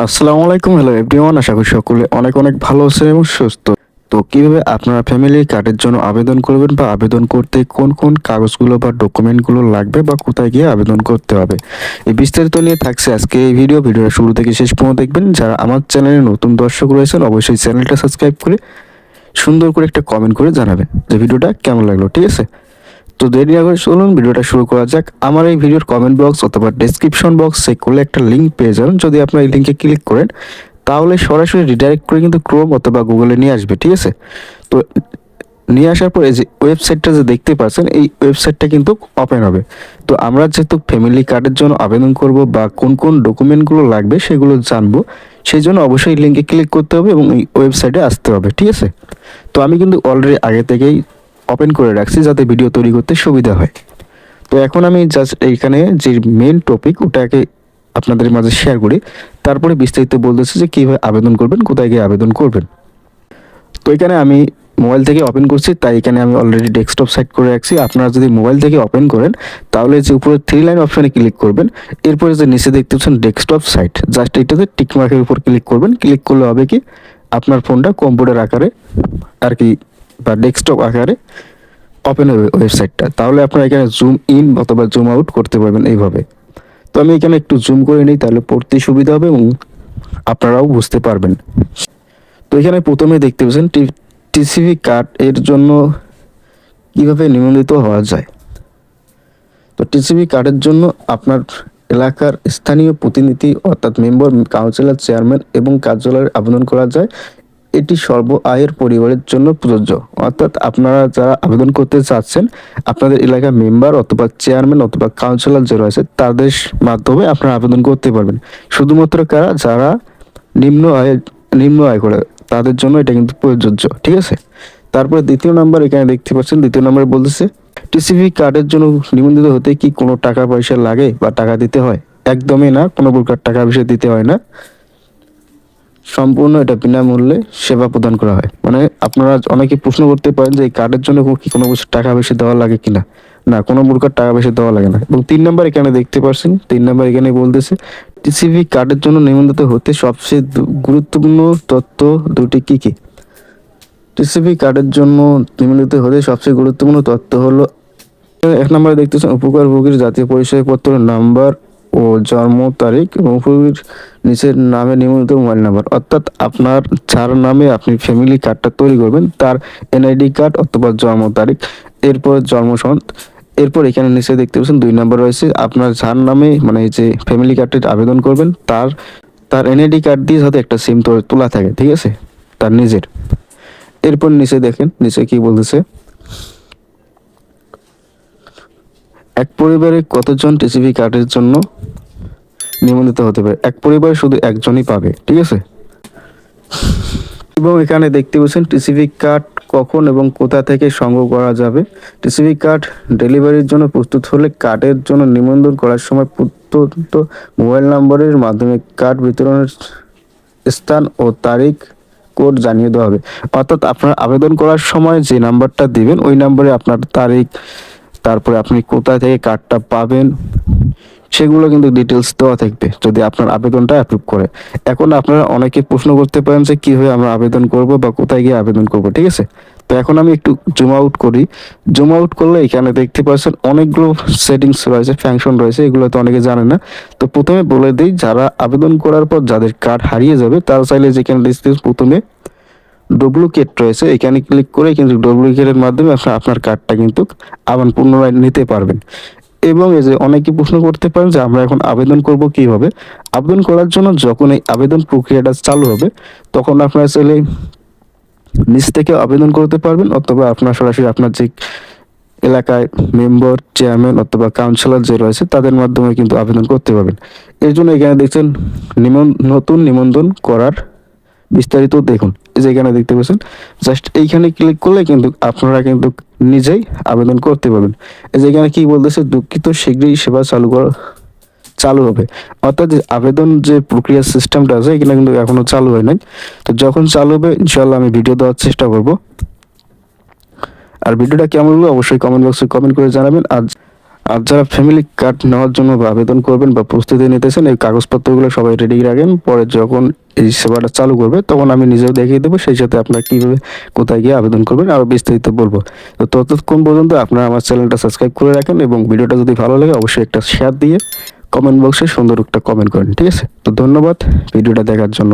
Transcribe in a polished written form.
আসসালামু আলাইকুম। Hello everyone, আশা করি সকলে অনেক অনেক ভালো আছেন এবং সুস্থ। তো কিভাবে আপনারা ফ্যামিলি কার্ডের জন্য আবেদন করবেন বা আবেদন করতে কোন কোন কাগজগুলো বা ডকুমেন্টগুলো লাগবে বা কোথায় গিয়ে আবেদন করতে হবে, এই বিস্তারিত নিয়ে থাকছে আজকে এই ভিডিওটা শুরু থেকে শেষ পর্যন্ত দেখবেন। যারা আমার চ্যানেলে নতুন দর্শক রয়েছেন অবশ্যই চ্যানেলটা সাবস্ক্রাইব করে সুন্দর করে একটা কমেন্ট করে জানাবেন যে ভিডিওটা কেমন লাগলো, ঠিক আছে? তো দেরি না করে চলুন ভিডিওটা শুরু করা যাক। আমার এই ভিডিওর কমেন্ট বক্স অথবা ডেসক্রিপশন বক্স চেক করলে একটা লিঙ্ক পেয়ে যাবেন। যদি আপনার এই লিঙ্কে ক্লিক করেন তাহলে সরাসরি রিডাইরেক্ট করে কিন্তু ক্রোম অথবা গুগলে নিয়ে আসবে, ঠিক আছে? তো নিয়ে আসার পরে যে ওয়েবসাইটটা যে দেখতে পাচ্ছেন এই ওয়েবসাইটটা কিন্তু ওপেন হবে। তো আমরা যেহেতু ফ্যামিলি কার্ডের জন্য আবেদন করব বা কোন কোন ডকুমেন্টগুলো লাগবে সেগুলো জানবো, সেই জন্য অবশ্যই লিঙ্কে ক্লিক করতে হবে এবং এই ওয়েবসাইটে আসতে হবে, ঠিক আছে? তো আমি কিন্তু অলরেডি আগে থেকেই ওপেন করে রাখছি যাতে ভিডিও তৈরি করতে সুবিধা হয়। তো এখন আমি জাস্ট এইখানে যে মেন টপিক ওটাকে আপনাদের মাঝে শেয়ার করি, তারপরে বিস্তারিত বলতেছি যে কীভাবে আবেদন করবেন, কোথায় গিয়ে আবেদন করবেন। তো এখানে আমি মোবাইল থেকে ওপেন করছি, তাই এখানে আমি অলরেডি ডেস্কটপ সাইট করে রাখছি। আপনারা যদি মোবাইল থেকে ওপেন করেন তাহলে যে উপরে থ্রি লাইন অপশানে ক্লিক করবেন, এরপরে যে নিচে দেখতে পাচ্ছেন ডেস্কটপ সাইট, জাস্ট এটাতে টিক মার্কের উপর ক্লিক করবেন। ক্লিক করলে হবে কি আপনার ফোনটা কম্পিউটার আকারে আর কি বা ডেস্কটপ আকারে ওপেন হবে ওয়েবসাইটটা। তাহলে আপনারা এখানে জুম ইন অথবা জুম আউট করতে পারবেন এইভাবে। তো আমি এখানে একটু জুম করে নিই, তাহলে পড়তে সুবিধা হবে এবং আপনারাও বুঝতে পারবেন। তো এখানে প্রথমে দেখতে পাচ্ছেন টিসিবি কার্ড এর জন্য কিভাবে নিবন্ধিত হওয়া যায়। তো টিসিবি কার্ডের জন্য আপনার এলাকার স্থানীয় প্রতিনিধি অর্থাৎ মেম্বার, কাউন্সিলর, চেয়ারম্যান এবং কার্যালয়ে আবেদন করা যায়। এটি সর্ব আয়ের পরিবারের জন্য প্রযোজ্য। অর্থাৎ আপনারা যারা আবেদন করতে চাচ্ছেন আপনাদের এলাকার মেম্বার অথবা চেয়ারম্যান অথবা কাউন্সিলর যে রয়েছে তাদের মাধ্যমে আপনারা আবেদন করতে পারবেন। শুধুমাত্র কারা যারা নিম্ন আয় করে তাদের জন্য এটা কিন্তু প্রযোজ্য, ঠিক আছে? তারপরে দ্বিতীয় নাম্বার এখানে দেখতে পাচ্ছেন, দ্বিতীয় নাম্বারে বলতেছে টিসিবি কার্ডের জন্য নিবন্ধিত হতে কি কোনো টাকা পয়সা লাগে বা টাকা দিতে হয়? একদমই না, কোনো প্রকার টাকা পয়সা দিতে হয় না। সম্পূর্ণ এটা বিনামূল্যে সেবা প্রদান করা হয়। মানে আপনারা অনেকে প্রশ্ন করতে পারেন যে এই কার্ডের জন্য কি কোনো কিছু টাকা পয়সা দেওয়া লাগে কিনা? না, কোনো প্রকার টাকা পয়সা দেওয়া লাগে না। এবং 3 নাম্বার এখানে দেখতে পাচ্ছেন, 3 নাম্বার এখানে বলতেছে টিসিবি কার্ডের জন্য নিবন্ধিত হতে সবচেয়ে গুরুত্বপূর্ণ তথ্য দুটি কি কি? টিসিবি কার্ডের জন্য নিবন্ধিত হতে সবচেয়ে গুরুত্বপূর্ণ তথ্য হলো, 1 নম্বরে দেখতেছেন উপকারভোগীর জাতীয় পরিচয়পত্র নাম্বার ও জন্ম তারিখ এবং উপভোগীর নিচের নামে নিবন্ধিত মোবাইল নাম্বার। অর্থাৎ আপনার যার নামে আপনি ফ্যামিলি কার্ডটা তৈরি করবেন তার এনআইডি কার্ড অথবা জন্ম তারিখ, এরপর জন্মসনদ। এরপর এখানে নিচে দেখতে পাচ্ছেন 2 নম্বর রয়েছে আপনার যার নামে মানে যে ফ্যামিলি কার্ডটির আবেদন করবেন তার তার এনআইডি কার্ড দিয়ে যাতে একটা সিম তোলা থাকে, ঠিক আছে, তার নিজের। এরপর নিচে দেখেন নিচে কি বলতেছে, এক পরিবারে কতজন টিসিবি কার্ডের জন্য নিবন্ধিত হতে পারে? এক পরিবারে শুধু একজনই পাবে, ঠিক আছে? এবং এখানে দেখতে পাচ্ছেন টিসিবি কার্ড কখন এবং কোথা থেকে সংগ্রহ করা যাবে। টিসিবি কার্ড ডেলিভারির জন্য প্রস্তুত হলে কার্ডের জন্য নিবন্ধন করার সময় প্রদত্ত মোবাইল নম্বরের মাধ্যমে কার্ড বিতরণের স্থান ও তারিখ কোড জানিয়ে দেওয়া হবে। অর্থাৎ আপনার আবেদন করার সময় যে নাম্বারটা দিবেন ওই নম্বরে আপনার তারিখ, তারপরে আপনি কোথায় থেকে কার্ডটা পাবেন সেগুলো কিন্তু ডিটেলস দেওয়া থাকবে যদি আপনার আবেদনটা অ্যাপ্রুভ করে। এখন আপনারা অনেকে প্রশ্ন করতে পারেন যে কীভাবে আমরা আবেদন করব বা কোথায় গিয়ে আবেদন করব, ঠিক আছে? তো এখন আমি একটু জুম আউট করি। জুম আউট করলে এখানে দেখতে পাচ্ছেন অনেকগুলো সেটিংস রয়েছে, ফাংশন রয়েছে, এগুলো তো অনেকে জানে না। তো প্রথমে বলে দিই, যারা আবেদন করার পর যাদের কার্ড হারিয়ে যাবে তারা চাইলে যেখানে প্রথমে ডুপ্লিকেট রয়েছে এখানে ক্লিক করে কিন্তু ডুপ্লিকেটের মাধ্যমে আপনার কার্ডটা কিন্তু আবার পুনরায় নিতে পারবেন। এবং এই যে অনেকে প্রশ্ন করতে পারেন যে আমরা এখন আবেদন করব কিভাবে? আবেদন করার জন্য যখন এই আবেদন প্রক্রিয়াটা চালু হবে তখন আপনারা চাইলে নিচ থেকে আবেদন করতে পারবেন অথবা আপনার সরাসরি আপনার যে এলাকায় মেম্বার, চেয়ারম্যান অথবা কাউন্সিলর যে রয়েছে তাদের মাধ্যমে কিন্তু আবেদন করতে পারবেন। এর জন্য এখানে দেখছেন নতুন নিবন্ধন করার বিস্তারিত দেখুন, এই যে এখানে দেখতে পাচ্ছেন, জাস্ট এইখানে ক্লিক করলে কিন্তু আপনারা কিন্তু নিজেই আবেদন করতে পারবেন। এই যে এখানে কি বলতেছে, দুঃখিত শীঘ্রই সেবা চালু হবে। অর্থাৎ যে আবেদন যে প্রক্রিয়া সিস্টেমটা আছে এখানে কিন্তু এখনো চালু হয় নাই। তো যখন চালু হবে ইনশাল্লাহ আমি ভিডিও দেওয়ার চেষ্টা করব। আর ভিডিওটা কেমন হলো অবশ্যই কমেন্ট বক্সে কমেন্ট করে জানাবেন। আর আর যারা ফ্যামিলি কার্ড নেওয়ার জন্য বা আবেদন করবেন বা প্রস্তুতি নিতেছেন, এই কাগজপত্রগুলো সবাই রেডি রাখেন। পরে যখন এই সেবাটা চালু করবে তখন আমি নিজেও দেখিয়ে দেবো, সেই সাথে আপনারা কীভাবে কোথায় গিয়ে আবেদন করবেন আরও বিস্তারিত বলবো। তো ততক্ষণ পর্যন্ত আপনারা আমার চ্যানেলটা সাবস্ক্রাইব করে রাখেন এবং ভিডিওটা যদি ভালো লাগে অবশ্যই একটা শেয়ার দিয়ে কমেন্ট বক্সে সুন্দর একটা কমেন্ট করেন, ঠিক আছে? তো ধন্যবাদ ভিডিওটা দেখার জন্য।